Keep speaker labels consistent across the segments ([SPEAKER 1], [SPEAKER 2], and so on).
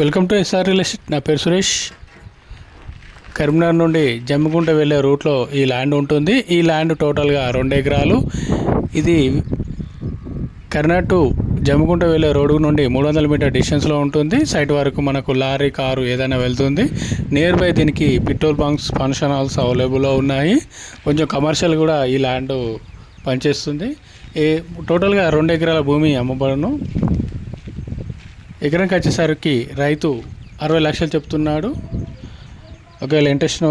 [SPEAKER 1] Welcome to SR real estate. నా పేరు సురేష్. కరీంనగర్ నుండి జమ్మికుంట వెళ్ళే రూట్లో ఈ ల్యాండ్ ఉంటుంది. ఈ ల్యాండ్ టోటల్గా 2 ఎకరాలు. ఇది కరీంనగర్ టు జమ్మికుంట వెళ్ళే రోడ్డు నుండి 300 మీటర్ డిస్టెన్స్లో ఉంటుంది. సైట్ వరకు మనకు లారీ, కారు ఏదైనా వెళ్తుంది. నియర్ బై దీనికి పెట్రోల్ బంక్స్, ఫంక్షన్ హాల్స్ అవైలబుల్లో ఉన్నాయి. కొంచెం కమర్షియల్ కూడా ఈ ల్యాండ్ పనిచేస్తుంది. టోటల్గా 2 ఎకరాల భూమి అమ్మబడును. ఎకరానికి వచ్చేసరికి రైతు 60 లక్షలు చెప్తున్నాడు. ఒకవేళ ఇంట్రెస్ట్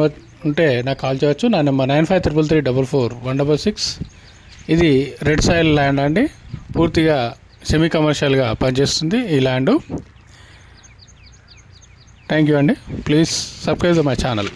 [SPEAKER 1] ఉంటే నాకు కాల్ చేయవచ్చు. నా నెంబర్ 9533344166. ఇది రెడ్ సాయిల్ ల్యాండ్ అండి. పూర్తిగా సెమీ కమర్షియల్గా పనిచేస్తుంది ఈ ల్యాండ్. థ్యాంక్ యూ అండి. Please subscribe my channel.